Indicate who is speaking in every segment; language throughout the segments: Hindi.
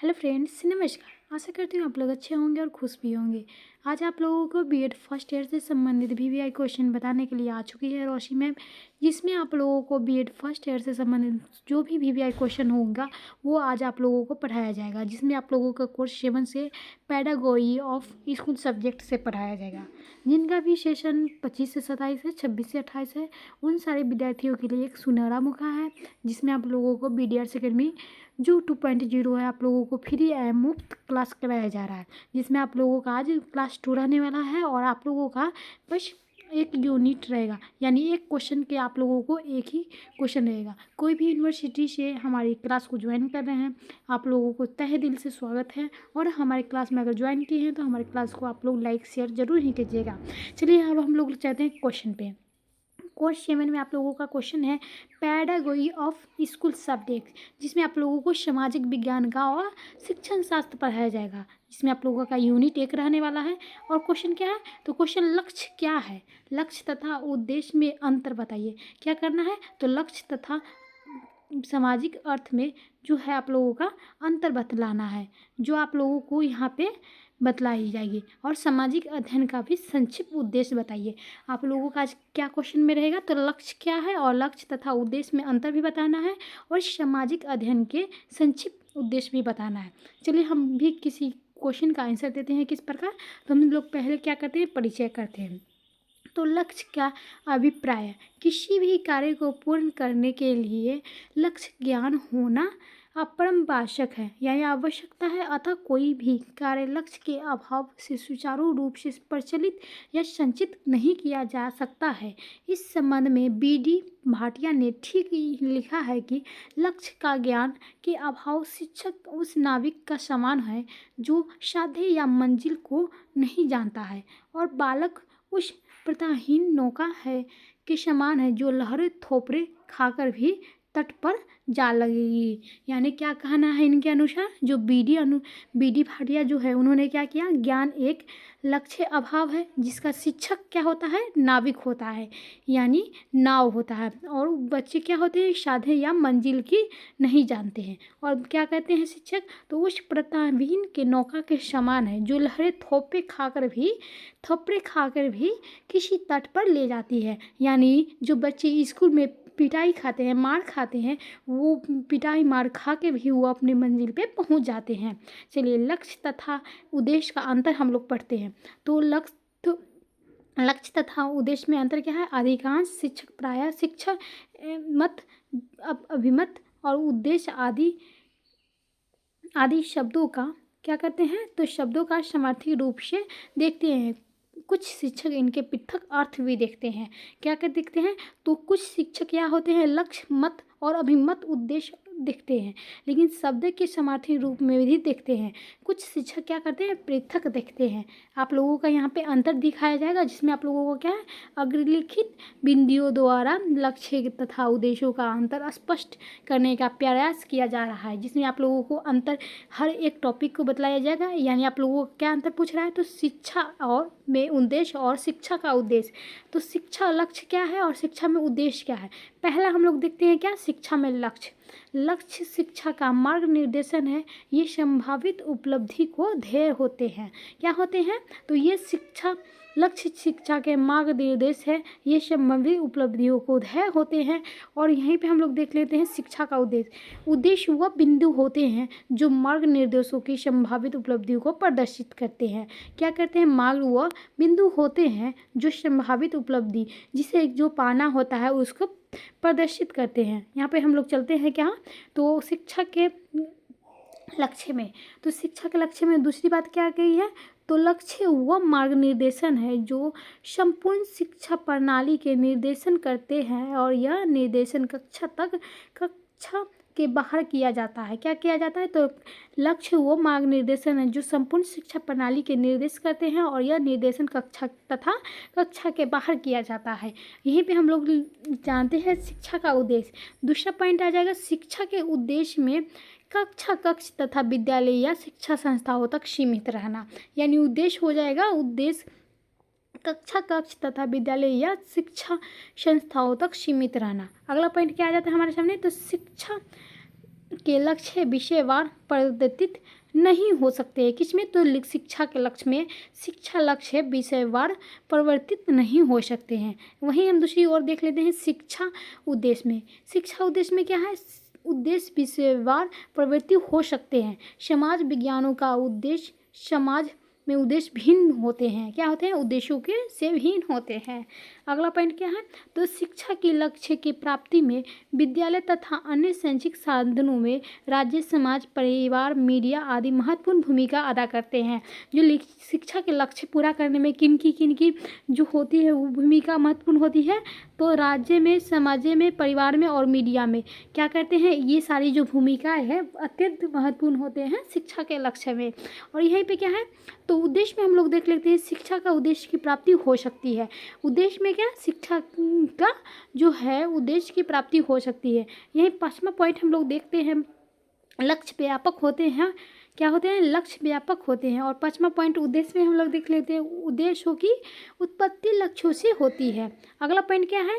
Speaker 1: हेलो फ्रेंड्स, नमस्कार। आशा करती हूँ आप लोग अच्छे होंगे और खुश भी होंगे। आज आप लोगों को बीएड फर्स्ट ईयर से संबंधित वीवीआई क्वेश्चन बताने के लिए आ चुकी है रोशी मैम, जिसमें आप लोगों को बीएड फर्स्ट ईयर से संबंधित जो भी वीवीआई क्वेश्चन होगा वो आज आप लोगों को पढ़ाया जाएगा, जिसमें आप लोगों का कोर्स 7 से पैडागोजी ऑफ स्कूल सब्जेक्ट से पढ़ाया जाएगा। जिनका भी सेशन 25 से 27 है, 26 से 28 है, उन सारे विद्यार्थियों के लिए एक सुनहरा मौका है, जिसमें आप लोगों को बीडीआर अकेडमी जो 2.0 है आप लोगों को फ्री एवं मुफ्त क्लास कराया जा रहा है, जिसमें आप लोगों का आज क्लास 2 रहने वाला है और आप लोगों का बस एक यूनिट रहेगा, यानी एक क्वेश्चन के आप लोगों को एक ही क्वेश्चन रहेगा। कोई भी यूनिवर्सिटी से हमारी क्लास को ज्वाइन कर रहे हैं, आप लोगों को तहे दिल से स्वागत है। और हमारे क्लास में अगर ज्वाइन किए हैं तो हमारे क्लास को आप लोग लाइक शेयर जरूर ही कीजिएगा। चलिए अब हम लोग चाहते हैं क्वेश्चन पे। कोर्स 7 में आप लोगों का क्वेश्चन है पैडागोजी ऑफ स्कूल सब्जेक्ट, जिसमें आप लोगों को सामाजिक विज्ञान का और शिक्षण शास्त्र पढ़ाया जाएगा, जिसमें आप लोगों का यूनिट 1 रहने वाला है। और क्वेश्चन क्या है, तो क्वेश्चन लक्ष्य क्या है, लक्ष्य तथा उद्देश्य में अंतर बताइए। क्या करना है, तो लक्ष्य तथा सामाजिक अर्थ में जो है आप लोगों का अंतर बतलाना है, जो आप लोगों को यहाँ पे बतलाई जाएगी। और सामाजिक अध्ययन का भी संक्षिप्त उद्देश्य बताइए। आप लोगों का आज क्या क्वेश्चन में रहेगा, तो लक्ष्य क्या है और लक्ष्य तथा उद्देश्य में अंतर भी बताना है और सामाजिक अध्ययन के संक्षिप्त उद्देश्य भी बताना है। चलिए हम भी किसी क्वेश्चन का आंसर देते हैं किस प्रकार। तो हम लोग पहले क्या करते हैं, परिचय करते हैं। तो लक्ष्य का अभिप्राय, किसी भी कार्य को पूर्ण करने के लिए लक्ष्य ज्ञान होना अपरंपार्श्विक है, यानी आवश्यकता है। अतः कोई भी कार्य लक्ष्य के अभाव से सुचारू रूप से प्रचलित या संचित नहीं किया जा सकता है। इस संबंध में बी.डी. भाटिया ने ठीक लिखा है कि लक्ष्य का ज्ञान के अभाव शिक्षक उस नाविक का समान है जो साध्य या मंजिल को नहीं जानता है, और बालक उस प्रताहीन नौका है के समान है जो लहरें थोपड़े खाकर भी तट पर जा लगेगी। यानी क्या कहना है इनके अनुसार, जो बी.डी. भाटिया जो है उन्होंने क्या किया, ज्ञान एक लक्ष्य अभाव है, जिसका शिक्षक क्या होता है, नाविक होता है, यानी नाव होता है, और बच्चे क्या होते हैं, साधे या मंजिल की नहीं जानते हैं। और क्या कहते हैं शिक्षक, तो उस प्रताहीन के नौका के समान है जो लहरें थोपड़े खाकर भी किसी तट पर ले जाती है। यानी जो बच्चे स्कूल में पिटाई खाते हैं, मार खाते हैं, वो पिटाई मार खा के भी वो अपनी मंजिल पे पहुंच जाते हैं। चलिए लक्ष्य तथा उद्देश्य का अंतर हम लोग पढ़ते हैं। तो लक्ष्य तथा उद्देश्य में अंतर क्या है, अधिकांश शिक्षक प्रायः शिक्षा मत अभिमत और उद्देश्य आदि शब्दों का क्या करते हैं, तो शब्दों का समर्थी रूप से देखते हैं। कुछ शिक्षक इनके पृथक अर्थ भी देखते हैं। क्या कर देखते हैं, तो कुछ शिक्षक क्या होते हैं, लक्ष्य मत और अभिमत उद्देश्य देखते हैं, लेकिन शब्द के समार्थी रूप में भी देखते हैं। कुछ शिक्षक क्या करते हैं, पृथक देखते हैं। आप लोगों का यहाँ पे अंतर दिखाया जाएगा, जिसमें आप लोगों को क्या है, अग्रलिखित बिंदुओं द्वारा लक्ष्य तथा उद्देश्यों का अंतर स्पष्ट करने का प्रयास किया जा रहा है, जिसमें आप लोगों को अंतर हर एक टॉपिक को बतलाया जाएगा। यानी आप लोगों को क्या अंतर पूछ रहा है, तो शिक्षा और में उद्देश्य और शिक्षा का उद्देश्य। तो शिक्षा लक्ष्य क्या है और शिक्षा में उद्देश्य क्या है। पहला हम लोग देखते हैं क्या, शिक्षा में लक्ष्य शिक्षा का मार्ग निर्देशन है। ये संभावित उपलब्धि को ध्येय होते हैं। क्या होते हैं, तो ये लक्ष्य शिक्षा के मार्ग निर्देश है, ये संभावित उपलब्धियों को ध्येय होते हैं। और यहीं पे हम लोग देख लेते हैं शिक्षा का उद्देश्य वह बिंदु होते हैं जो मार्ग निर्देशों की संभावित उपलब्धियों को प्रदर्शित करते हैं। क्या करते हैं, मार्ग वह बिंदु होते हैं जो संभावित उपलब्धि जिसे जो पाना होता है उसको प्रदर्शित करते हैं। यहाँ पे हम लोग चलते हैं क्या, तो शिक्षा के लक्ष्य में, तो शिक्षा के लक्ष्य में दूसरी बात क्या कही है, तो लक्ष्य वह मार्ग निर्देशन है जो संपूर्ण शिक्षा प्रणाली के निर्देशन करते हैं, और यह निर्देशन कक्षा के बाहर किया जाता है। क्या किया जाता है, तो लक्ष्य वो मार्ग निर्देशन है जो संपूर्ण शिक्षा प्रणाली के निर्देश करते हैं, और यह निर्देशन कक्षा के बाहर किया जाता है। यहीं पे हम लोग जानते हैं शिक्षा का उद्देश्य। दूसरा पॉइंट आ जाएगा, शिक्षा के उद्देश्य में कक्ष तथा विद्यालय या शिक्षा संस्थाओं तक सीमित रहना। यानी उद्देश्य हो जाएगा, उद्देश्य कक्ष तथा विद्यालय या शिक्षा संस्थाओं तक सीमित रहना। अगला पॉइंट क्या आ जाता है हमारे सामने, तो के लक्ष्य विषयवार परिवर्तित नहीं हो सकते हैं। किसमें? तो शिक्षा के लक्ष्य में शिक्षा लक्ष्य विषयवार परिवर्तित नहीं हो सकते हैं। वहीं हम दूसरी ओर देख लेते हैं शिक्षा उद्देश्य में। शिक्षा उद्देश्य में क्या है? उद्देश्य विषयवार प्रवृत्ति हो सकते हैं। समाज विज्ञानों का उद्देश्य समाज में उद्देश्य भिन्न होते हैं। क्या होते हैं? उद्देश्यों के से भिन्न होते हैं। अगला पॉइंट क्या है? तो शिक्षा के लक्ष्य की प्राप्ति में विद्यालय तथा अन्य शैक्षिक साधनों में राज्य, समाज, परिवार, मीडिया आदि महत्वपूर्ण भूमिका अदा करते हैं। जो शिक्षा के लक्ष्य पूरा करने में किन की जो होती है वो भूमिका महत्वपूर्ण होती है, तो राज्य में, समाज में, परिवार में और मीडिया में क्या करते हैं? ये सारी जो भूमिकाएं हैं अत्यंत महत्वपूर्ण होते हैं शिक्षा के लक्ष्य में। और यहीं पे क्या है? तो उद्देश्य में हम लोग देख लेते हैं शिक्षा का उद्देश्य की प्राप्ति हो सकती है। उद्देश्य में क्या? शिक्षा का जो है उद्देश्य की प्राप्ति हो सकती है। यही 5वां पॉइंट हम लोग देखते हैं, लक्ष्य व्यापक होते हैं। क्या होते हैं? लक्ष्य व्यापक होते हैं। और 5वां पॉइंट उद्देश्य में हम लोग देख लेते हैं, उद्देश्यों की उत्पत्ति लक्ष्यों से होती है। अगला पॉइंट क्या है?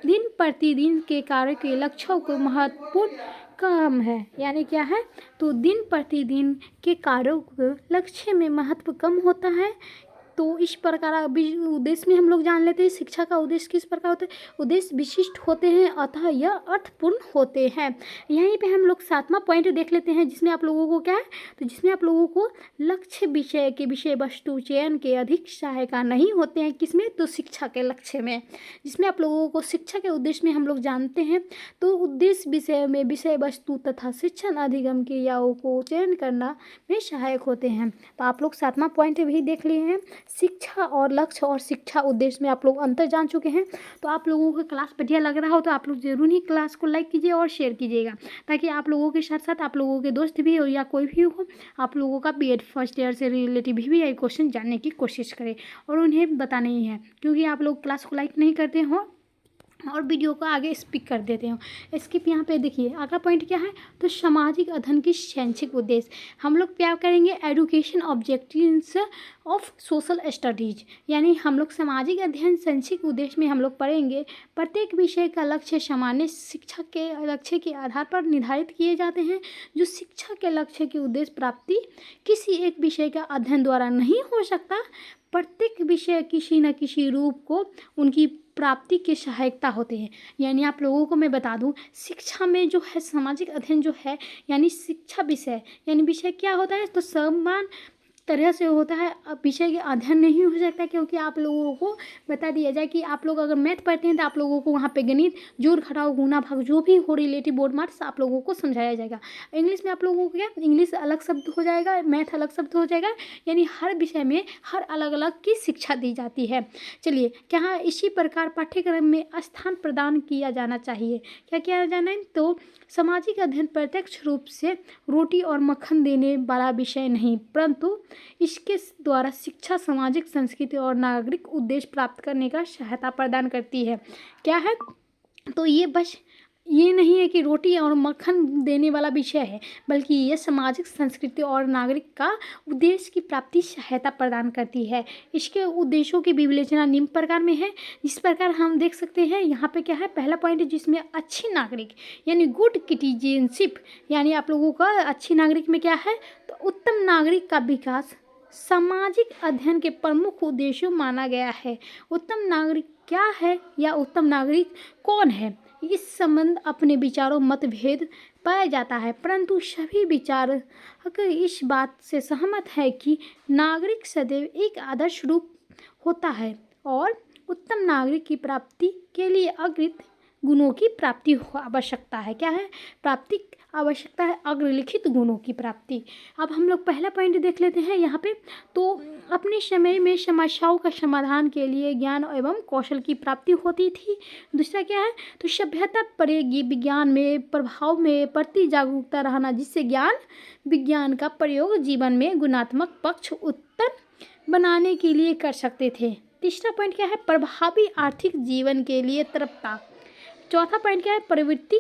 Speaker 1: दिन प्रतिदिन के कार्य के लक्ष्यों को महत्वपूर्ण कम है। यानी क्या है? तो दिन प्रतिदिन के कार्यों के लक्ष्य में महत्व कम होता है। तो इस प्रकार अभी उद्देश्य में हम लोग जान लेते हैं शिक्षा का उद्देश्य किस प्रकार होता है। उद्देश्य विशिष्ट होते हैं अतः यह अर्थपूर्ण होते हैं। यहीं पे हम लोग 7वां पॉइंट देख लेते हैं, जिसमें आप लोगों को क्या है? तो जिसमें आप लोगों को लक्ष्य विषय के विषय वस्तु चयन के अधिक सहायक नहीं होते हैं। किसमें? तो शिक्षा के लक्ष्य में। जिसमें आप लोगों को शिक्षा के उद्देश्य में हम लोग जानते हैं, तो उद्देश्य विषय में विषय वस्तु तथा शिक्षण अधिगम क्रियाओं को चयन करना में सहायक होते हैं। तो आप लोग 7वां पॉइंट भी देख लिए हैं। शिक्षा और लक्ष्य और शिक्षा उद्देश्य में आप लोग अंतर जान चुके हैं। तो आप लोगों को क्लास बढ़िया लग रहा हो तो आप लोग जरूर ही क्लास को लाइक कीजिए और शेयर कीजिएगा, ताकि आप लोगों के साथ साथ आप लोगों के दोस्त भी हो या कोई भी हो, आप लोगों का बीएड फर्स्ट ईयर से रिलेटिव भी ये क्वेश्चन जानने की कोशिश करें और उन्हें बताने ही है, क्योंकि आप लोग क्लास को लाइक नहीं करते हो और वीडियो को आगे स्किप कर देते हो। स्किप यहाँ पे देखिए। अगला पॉइंट क्या है? तो सामाजिक अध्ययन की शैक्षिक उद्देश्य हम लोग क्या करेंगे? Education objectives of social studies, यानी हम लोग सामाजिक अध्ययन शैक्षिक उद्देश्य में हम लोग पढ़ेंगे। प्रत्येक विषय का लक्ष्य सामान्य शिक्षा के लक्ष्य के आधार पर निर्धारित किए जाते हैं। जो शिक्षा के लक्ष्य की उद्देश्य प्राप्ति किसी एक विषय का अध्ययन द्वारा नहीं हो सकता। प्रत्येक विषय किसी न किसी रूप को उनकी प्राप्ति की सहायकता होते हैं। यानी आप लोगों को मैं बता दूं, शिक्षा में जो है सामाजिक अध्ययन जो है, यानी शिक्षा विषय, यानी विषय क्या होता है? तो समान तरह से होता है। अब विषय के अध्ययन नहीं हो सकता, क्योंकि आप लोगों को बता दिया जाए कि आप लोग अगर मैथ पढ़ते हैं तो आप लोगों को वहाँ पे गणित, जोड़ घटाव, गुणा भाग जो भी हो रिलेटिव बोर्ड मार्क्स आप लोगों को समझाया जाएगा। इंग्लिश में आप लोगों को क्या? इंग्लिश अलग शब्द हो जाएगा, मैथ अलग शब्द हो जाएगा। यानी हर विषय में हर अलग अलग की शिक्षा दी जाती है। चलिए, क्या इसी प्रकार पाठ्यक्रम में स्थान प्रदान किया जाना चाहिए? क्या किया जाना है? तो सामाजिक अध्ययन प्रत्यक्ष रूप से रोटी और मक्खन देने वाला विषय नहीं, परंतु इसके द्वारा शिक्षा सामाजिक, संस्कृति और नागरिक उद्देश्य प्राप्त करने का सहायता प्रदान करती है। क्या है? तो ये बस ये नहीं है कि रोटी और मक्खन देने वाला विषय है, बल्कि ये सामाजिक, संस्कृति और नागरिक का उद्देश्य की प्राप्ति सहायता प्रदान करती है। इसके उद्देश्यों की विवेचना निम्न प्रकार में है। इस प्रकार हम देख सकते हैं यहाँ पे क्या है? पहला पॉइंट जिसमें अच्छी नागरिक यानी गुड सिटीजनशिप, यानी आप लोगों का अच्छी नागरिक में क्या है? तो उत्तम नागरिक का विकास सामाजिक अध्ययन के प्रमुख उद्देश्यों माना गया है। उत्तम नागरिक क्या है या उत्तम नागरिक कौन है? इस संबंध अपने विचारों मतभेद पाया जाता है, परंतु सभी विचारक इस बात से सहमत है कि नागरिक सदैव एक आदर्श रूप होता है और उत्तम नागरिक की प्राप्ति के लिए अग्रित गुणों की प्राप्ति आवश्यकता है। क्या है? प्राप्ति आवश्यकता है अग्रलिखित गुणों की प्राप्ति। अब हम लोग पहला पॉइंट देख लेते हैं यहाँ पे। तो अपने समय में समस्याओं का समाधान के लिए ज्ञान एवं कौशल की प्राप्ति होती थी। दूसरा क्या है? तो सभ्यता पड़ेगी विज्ञान में प्रभाव में प्रति जागरूकता रहना, जिससे ज्ञान विज्ञान का प्रयोग जीवन में गुणात्मक पक्ष उत्पन्न बनाने के लिए कर सकते थे। तीसरा पॉइंट क्या है? प्रभावी आर्थिक जीवन के लिए तत्परता। चौथा पॉइंट क्या है? प्रवृत्ति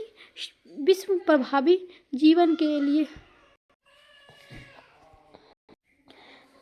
Speaker 1: विश्व प्रभावी जीवन के लिए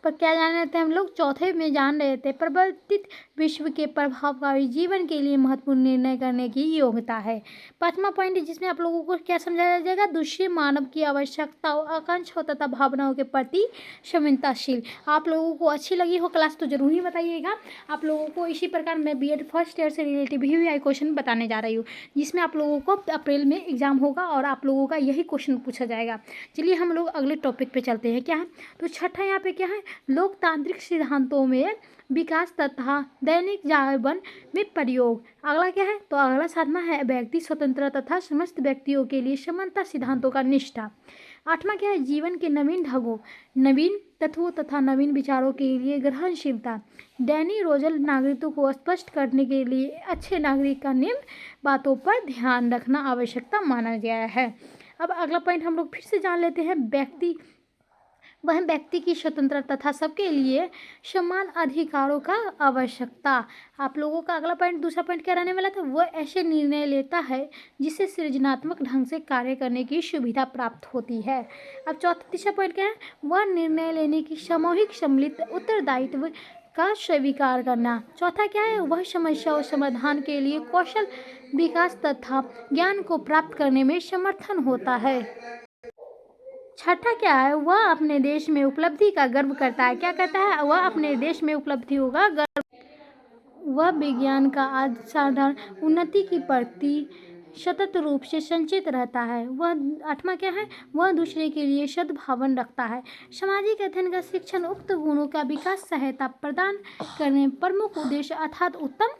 Speaker 1: पर क्या जान रहे थे हम लोग, चौथे में जान रहे थे परिवर्तित विश्व के प्रभावकारी जीवन के लिए महत्वपूर्ण निर्णय करने की योग्यता है। पांचवा पॉइंट जिसमें आप लोगों को क्या समझाया जाएगा, दूसरे मानव की आवश्यकताओं, आकांक्षाओं तथा भावनाओं के प्रति संवेदनशील। आप लोगों को अच्छी लगी हो क्लास तो जरूर ही बताइएगा। आप लोगों को इसी प्रकार मैं बीएड फर्स्ट ईयर से रिलेटेड भी क्वेश्चन बताने जा रही हूँ, जिसमें आप लोगों को अप्रैल में एग्जाम होगा और आप लोगों का यही क्वेश्चन पूछा जाएगा। चलिए हम लोग अगले टॉपिक पे चलते हैं। क्या है तो छठा यहाँ पे क्या है, लोकतांत्रिक सिद्धांतों में विकास तथा दैनिक जीवन में प्रयोग। अगला क्या है तो अगला सातवां है व्यक्ति स्वतंत्र तथा समस्त व्यक्तियों के लिए समानता सिद्धांतों का निष्ठा। आठवां क्या है, जीवन के नवीन ढंगों, नवीन तत्वों तथा नवीन विचारों के लिए ग्रहणशीलता। डैनी रोजल नागरिकों को स्पष्ट करने के लिए अच्छे नागरिक का निम्न बातों पर ध्यान रखना आवश्यकता माना गया है। अब अगला पॉइंट हम लोग फिर से जान लेते हैं, वह व्यक्ति की स्वतंत्रता तथा सबके लिए समान अधिकारों का आवश्यकता। आप लोगों का अगला पॉइंट, दूसरा पॉइंट क्या रहने वाला था, वह ऐसे निर्णय लेता है जिससे सृजनात्मक ढंग से कार्य करने की सुविधा प्राप्त होती है। अब चौथा तीसरा पॉइंट क्या है, वह निर्णय लेने की सामूहिक सम्मिलित उत्तरदायित्व का स्वीकार करना। चौथा क्या है, वह समस्याओं समाधान के लिए कौशल विकास तथा ज्ञान को प्राप्त करने में समर्थन होता है। छठा क्या है, वह अपने देश में उपलब्धि का गर्व करता है। क्या कहता है, वह अपने देश में उपलब्धियों का गर्व, वह विज्ञान का असाधारण उन्नति की प्रति सतत रूप से संचित रहता है। वह आठवां क्या है, वह दूसरे के लिए सद्भावन रखता है। सामाजिक अध्ययन का शिक्षण उक्त गुणों का विकास सहायता प्रदान करने प्रमुख उद्देश्य अर्थात उत्तम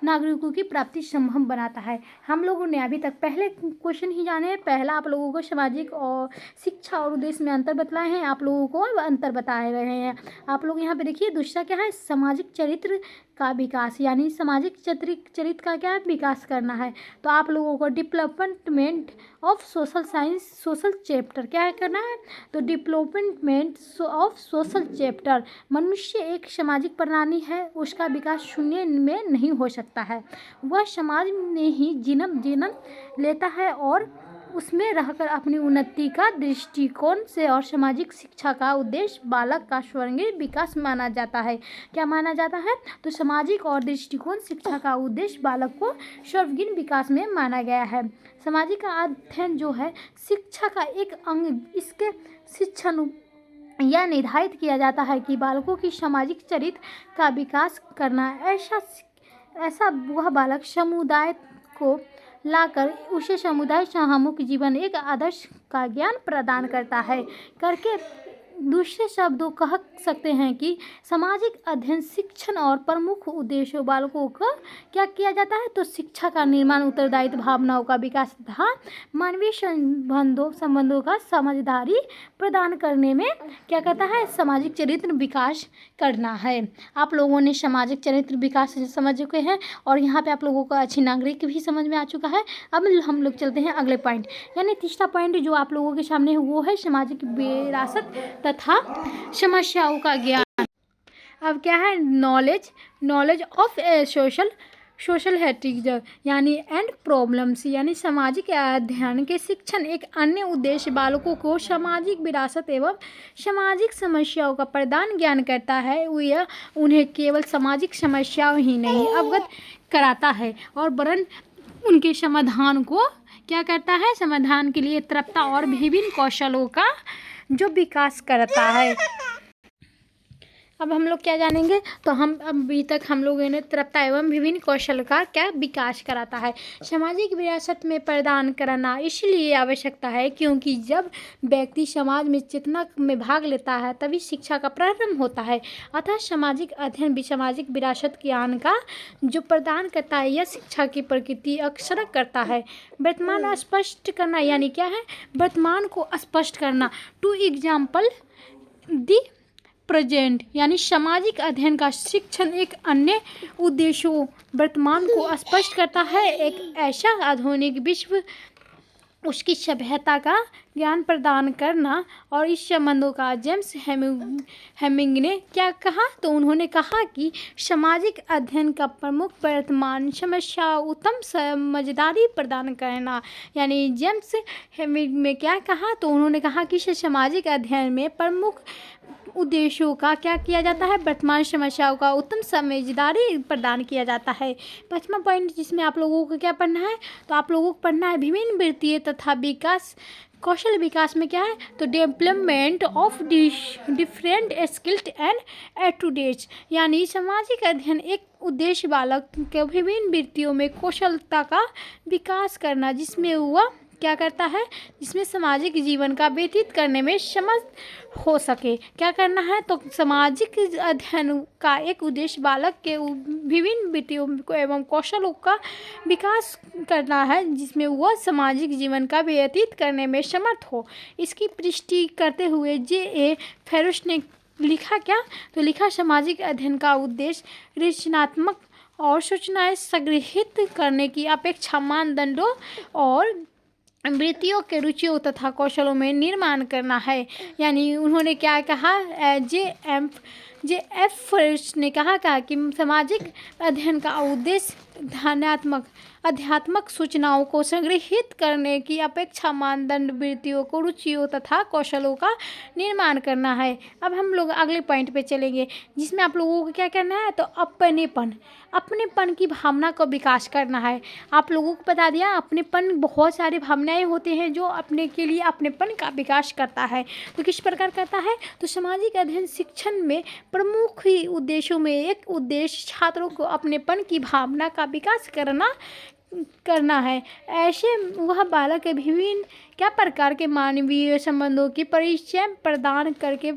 Speaker 1: नागरिकों की प्राप्ति संभव बनाता है। हम लोगों ने अभी तक पहले क्वेश्चन ही जाने हैं। पहला आप लोगों को सामाजिक और शिक्षा और उद्देश्य में अंतर बतलाए हैं, आप लोगों को अंतर बताए रहे हैं। आप लोग यहाँ पे देखिए, दूसरा क्या है, सामाजिक चरित्र का विकास, यानी सामाजिक चरित्र का क्या है, विकास करना है। तो आप लोगों को development of social science social chapter क्या है करना है, तो डेवलपमेंट ऑफ सोशल चैप्टर, मनुष्य एक सामाजिक प्राणी है, उसका विकास शून्य में नहीं हो सकता है। वह समाज में ही जन्म लेता है और उसमें रहकर अपनी उन्नति का दृष्टिकोण से और सामाजिक शिक्षा का उद्देश्य बालक का सर्वांगीण विकास माना जाता है। क्या माना जाता है, तो सामाजिक और दृष्टिकोण शिक्षा का उद्देश्य बालक को सर्वांगीण विकास में माना गया है। सामाजिक अध्ययन जो है शिक्षा का एक अंग, इसके शिक्षण यह निर्धारित किया जाता है कि बालकों की सामाजिक चरित्र का विकास करना, ऐसा वह बालक समुदाय को लाकर उसे समुदाय सम्मुख जीवन एक आदर्श का ज्ञान प्रदान करता है करके। दूसरे शब्दों कह सकते हैं कि सामाजिक अध्ययन शिक्षण और प्रमुख उद्देश्यों बालकों का क्या किया जाता है, तो शिक्षा का निर्माण, उत्तरदायित्व, भावनाओं का विकास तथा मानवीय संबंधों का समझदारी प्रदान करने में क्या कहता है, सामाजिक चरित्र विकास करना है। आप लोगों ने सामाजिक चरित्र विकास समझ चुके हैं और यहाँ पे आप लोगों का अच्छी नागरिक भी समझ में आ चुका है। अब हम लोग चलते हैं अगले पॉइंट, यानी तीसरा पॉइंट जो आप लोगों के सामने है वो है सामाजिक विरासत तथा समस्याओं का ज्ञान। अब क्या है, नॉलेज ऑफ सोशल हेरिटेज यानी एंड प्रॉब्लम्स, यानी सामाजिक अध्ययन के शिक्षण एक अन्य उद्देश्य बालकों को सामाजिक विरासत एवं सामाजिक समस्याओं का प्रदान ज्ञान करता है। यह उन्हें केवल सामाजिक समस्याओं ही नहीं अवगत कराता है और वरन उनके समाधान को क्या करता है, समाधान के लिए तत्परता और विभिन्न कौशलों का जो विकास करता है। अब हम लोग क्या जानेंगे, तो अभी तक हम लोगों ने तत्परता एवं विभिन्न कौशल का क्या विकास कराता है। सामाजिक विरासत में प्रदान करना इसलिए आवश्यकता है क्योंकि जब व्यक्ति समाज में चेतना में भाग लेता है तभी शिक्षा का प्रारंभ होता है। अतः सामाजिक अध्ययन भी सामाजिक विरासत ज्ञान का जो प्रदान करता है, यह शिक्षा की प्रकृति अक्सर करता है। वर्तमान स्पष्ट करना, यानी क्या है, वर्तमान को स्पष्ट करना। टू एग्जाम्पल दी प्रेजेंट, यानी सामाजिक अध्ययन का शिक्षण एक अन्य उद्देश्यों वर्तमान को स्पष्ट करता है। एक ऐसा आधुनिक विश्व उसकी सभ्यता का ज्ञान प्रदान करना। और इस संबंधों का जेम्स हेमिंग ने क्या कहा, तो उन्होंने कहा कि सामाजिक अध्ययन का प्रमुख वर्तमान समस्या उत्तम समझदारी प्रदान करना। यानी जेम्स हेमिंग ने क्या कहा, तो उन्होंने कहा कि सामाजिक अध्ययन में प्रमुख उद्देश्यों का क्या किया जाता है, वर्तमान समस्याओं का उत्तम समझदारी प्रदान किया जाता है। 5वां पॉइंट जिसमें आप लोगों को क्या पढ़ना है, तो आप लोगों को पढ़ना है विभिन्न वृत्तीय तथा विकास कौशल विकास में क्या है, तो development of different skilled and attitudes. यानी सामाजिक अध्ययन एक उद्देश्य बालक के विभिन्न वृत्तियों में कौशलता का विकास करना, जिसमें वह क्या करता है, जिसमें सामाजिक जीवन का व्यतीत करने में समर्थ हो सके। क्या करना है, तो सामाजिक अध्ययन का एक उद्देश्य बालक के विभिन्न वृत्तियों को एवं कौशलों का विकास करना है, जिसमें वह सामाजिक जीवन का व्यतीत करने में समर्थ हो। इसकी पुष्टि करते हुए J.A. फेरुस ने लिखा क्या, तो लिखा सामाजिक अध्ययन का उद्देश्य रचनात्मक और सूचनाएं संग्रहित करने की अपेक्षा मानदंडों और वृत्तियों के रुचियों तथा कौशलों में निर्माण करना है। यानी उन्होंने क्या कहा, J.F. फेरुस ने कहा कि सामाजिक अध्ययन का उद्देश्य अध्यात्मक सूचनाओं को संग्रहित करने की अपेक्षा मानदंड वृत्तियों को रुचियों तथा कौशलों का निर्माण करना है। अब हम लोग अगले पॉइंट पे चलेंगे, जिसमें आप लोगों को क्या करना है, तो अपनेपन की भावना को विकास करना है। आप लोगों को बता दिया, अपनेपन बहुत सारी भावनाएं होती हैं जो अपने के लिए अपनेपन का विकास करता है। तो किस प्रकार करता है, तो सामाजिक अध्ययन शिक्षण में प्रमुख ही उद्देश्यों में एक उद्देश्य छात्रों को अपनेपन की भावना का विकास करना है। ऐसे वह बालक के विभिन्न क्या प्रकार के मानवीय संबंधों की परिचय प्रदान करके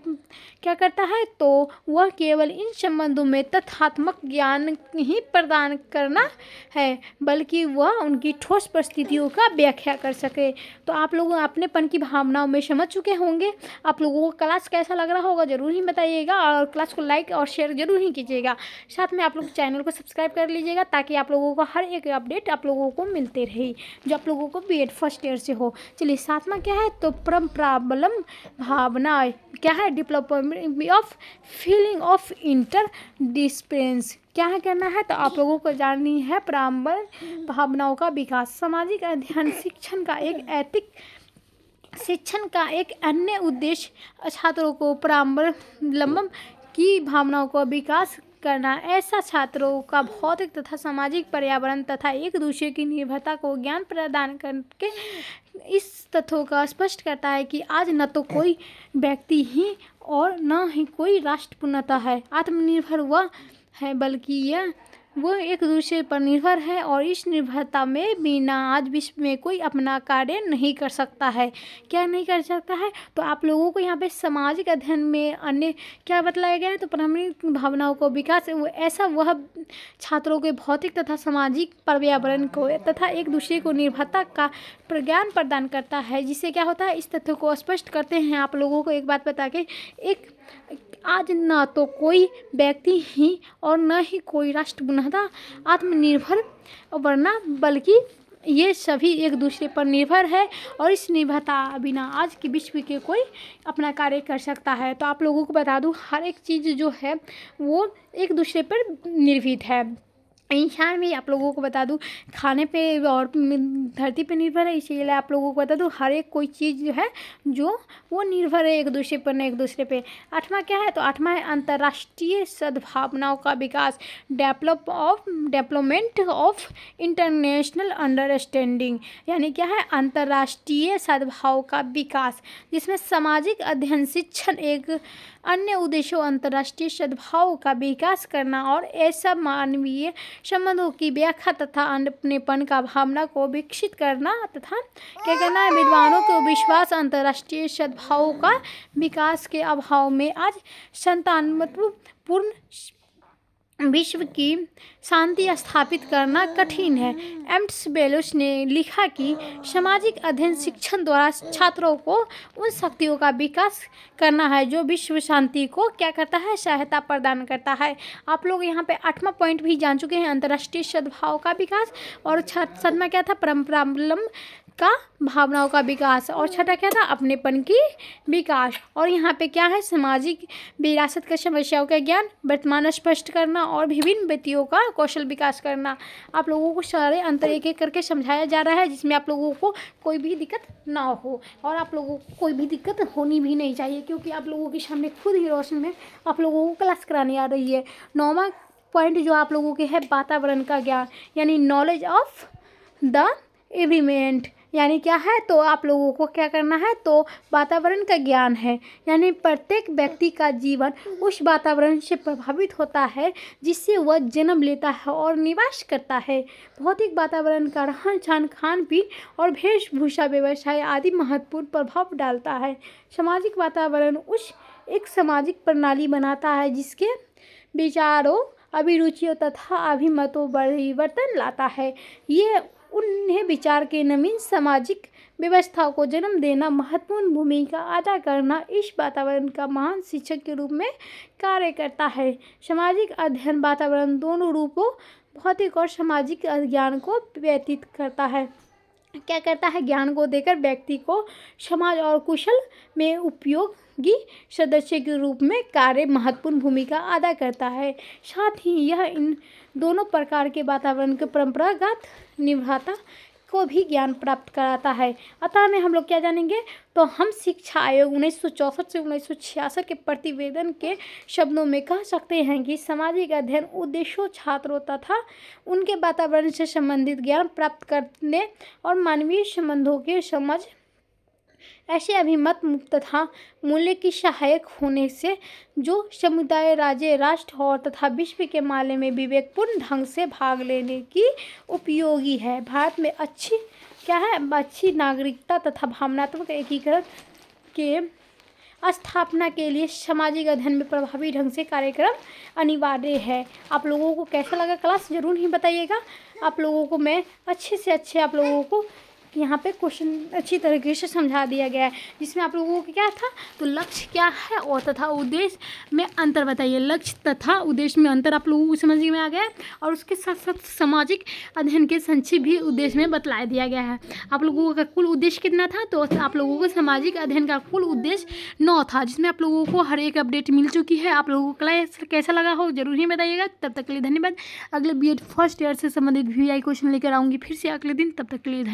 Speaker 1: क्या करता है, तो वह केवल इन संबंधों में तथ्यात्मक ज्ञान ही प्रदान करना है, बल्कि वह उनकी ठोस परिस्थितियों का व्याख्या कर सके। तो आप लोग अपनेपन की भावनाओं में समझ चुके होंगे। आप लोगों को क्लास कैसा लग रहा होगा ज़रूर ही बताइएगा, और क्लास को लाइक और शेयर जरूर ही कीजिएगा। साथ में आप लोग चैनल को सब्सक्राइब कर लीजिएगा, ताकि आप लोगों को हर एक अपडेट आप लोगों को मिलते रहे जो आप लोगों को B.Ed फर्स्ट ईयर से हो। चलिए 7वां क्या है, तो प्रॉब्लम भावना क्या है, development of feeling of interdependence. क्या है करना है, तो आप लोगों को जाननी है प्रारंभिक भावनाओं का विकास। सामाजिक अध्ययन शिक्षण का एक अन्य उद्देश्य छात्रों को प्रारंभिक की भावनाओं को विकास करना। ऐसा छात्रों का भौतिक तथा सामाजिक पर्यावरण तथा एक दूसरे की निर्भरता को ज्ञान प्रदान करके इस तथ्यों का स्पष्ट करता है कि आज न तो कोई व्यक्ति ही और न ही कोई राष्ट्र पूर्णतः है आत्मनिर्भर हुआ है, बल्कि वो एक दूसरे पर निर्भर है, और इस निर्भरता में बिना आज विश्व में कोई अपना कार्य नहीं कर सकता है। क्या नहीं कर सकता है, तो आप लोगों को यहाँ पे सामाजिक अध्ययन में अन्य क्या बतलाया गया है, तो प्रारंभिक भावनाओं को विकास वह छात्रों के भौतिक तथा सामाजिक पर्यावरण को तथा एक दूसरे को निर्भरता का ज्ञान प्रदान करता है, जिससे क्या होता है, इस तथ्य को स्पष्ट करते हैं। आप लोगों को एक बात बता के, आज न तो कोई व्यक्ति ही और न ही कोई राष्ट्र पूर्णतः आत्मनिर्भर वरना बल्कि ये सभी एक दूसरे पर निर्भर है, और इस निर्भरता बिना आज के विश्व के कोई अपना कार्य कर सकता है। तो आप लोगों को बता दूं, हर एक चीज़ जो है वो एक दूसरे पर निर्भर है। इंसान भी आप लोगों को बता दूं खाने पे और धरती पे निर्भर है, इसीलिए आप लोगों को बता दूं हर एक कोई चीज़ जो है जो वो निर्भर है एक दूसरे पर न एक दूसरे पे। 8वां क्या है, तो 8वां है अंतर्राष्ट्रीय सद्भावनाओं का विकास, डेवलपमेंट ऑफ इंटरनेशनल अंडरस्टैंडिंग। यानी क्या है, अंतर्राष्ट्रीय सद्भाव का विकास, जिसमें सामाजिक अध्ययन शिक्षण एक अन्य उद्देश्यों अंतर्राष्ट्रीय सद्भाव का विकास करना और ऐसा मानवीय संबंधों की व्याख्या तथा अपनेपन का भावना को विकसित करना तथा क्या करना है, विद्वानों को विश्वास अंतर्राष्ट्रीय सद्भाव का विकास के अभाव में आज संतानपूर्ण विश्व की शांति स्थापित करना कठिन है। एम्स बेलोस ने लिखा कि सामाजिक अध्ययन शिक्षण द्वारा छात्रों को उन शक्तियों का विकास करना है जो विश्व शांति को क्या करता है, सहायता प्रदान करता है। आप लोग यहाँ पे 8वां पॉइंट भी जान चुके हैं, अंतर्राष्ट्रीय सद्भाव का विकास। और 7वां क्या था, प्रॉब्लम का भावनाओं का विकास, और छठा क्या था, अपनेपन की विकास। और यहाँ पे क्या है, सामाजिक विरासत का समस्याओं का ज्ञान, वर्तमान स्पष्ट करना और विभिन्न व्यक्तियों का कौशल विकास करना। आप लोगों को सारे अंतर एक एक करके समझाया जा रहा है, जिसमें आप लोगों को कोई भी दिक्कत ना हो, और आप लोगों को कोई भी दिक्कत होनी भी नहीं चाहिए, क्योंकि आप लोगों के सामने खुद ही रोशन में आप लोगों को क्लास करानी आ रही है। 9वां पॉइंट जो आप लोगों के है, वातावरण का ज्ञान, यानी नॉलेज ऑफ द एनवायरनमेंट, यानी क्या है, तो आप लोगों को क्या करना है, तो वातावरण का ज्ञान है, यानी प्रत्येक व्यक्ति का जीवन उस वातावरण से प्रभावित होता है जिससे वह जन्म लेता है और निवास करता है। भौतिक वातावरण का रहन सहन, खान पीन और वेशभूषा, व्यवसाय आदि महत्वपूर्ण प्रभाव डालता है। सामाजिक वातावरण उस एक सामाजिक प्रणाली बनाता है जिसके विचारों, अभिरुचियों तथा अभिमतों परिवर्तन लाता है। ये उन्हें विचार के नवीन सामाजिक व्यवस्थाओं को जन्म देना, महत्वपूर्ण भूमिका अदा करना, इस वातावरण का महान शिक्षक के रूप में कार्य करता है। सामाजिक अध्ययन वातावरण दोनों रूपों, भौतिक और सामाजिक ज्ञान को व्यतीत करता है। क्या करता है, ज्ञान को देकर व्यक्ति को समाज और कुशल में उपयोगी सदस्य के रूप में कार्य महत्वपूर्ण भूमिका अदा करता है। साथ ही यह इन दोनों प्रकार के वातावरण के परंपरागत निभाता को भी ज्ञान प्राप्त कराता है। अतः में हम लोग क्या जानेंगे, तो हम शिक्षा आयोग 1964 से 1966 के प्रतिवेदन के शब्दों में कह सकते हैं कि सामाजिक अध्ययन उद्देश्यों छात्रों तथा उनके वातावरण से संबंधित ज्ञान प्राप्त करने और मानवीय संबंधों के समझ, ऐसे अभिमत तथा मूल्य की सहायक होने से जो समुदाय, राज्य, राष्ट्र और तथा विश्व के मामले में विवेकपूर्ण ढंग से भाग लेने की उपयोगी है। भारत में अच्छी क्या है, अच्छी नागरिकता तथा भावनात्मक एकीकरण के स्थापना के लिए सामाजिक अध्ययन में प्रभावी ढंग से कार्यक्रम अनिवार्य है। आप लोगों को कैसा लगा क्लास, जरूर ही बताइएगा। आप लोगों को मैं अच्छे से अच्छे आप लोगों को यहाँ पे क्वेश्चन अच्छी तरीके से समझा दिया गया है, जिसमें आप लोगों को क्या था, तो लक्ष्य क्या है और तथा उद्देश्य में अंतर बताइए। लक्ष्य तथा उद्देश्य में अंतर आप लोगों को समझ में आ गया है, और उसके साथ साथ सामाजिक अध्ययन के संक्षिप्त भी उद्देश्य में बतला दिया गया है। आप लोगों का कुल उद्देश्य कितना था, तो आप लोगों को सामाजिक अध्ययन का कुल उद्देश्य 9 था, जिसमें आप लोगों को हर एक अपडेट मिल चुकी है। आप लोगों को क्लास कैसा लगा हो जरूर ही बताइएगा। तब तक के लिए धन्यवाद। अगले बीएड फर्स्ट ईयर से संबंधित VI क्वेश्चन लेकर आऊँगी फिर से अगले दिन, तब तक के लिए धन्यवाद।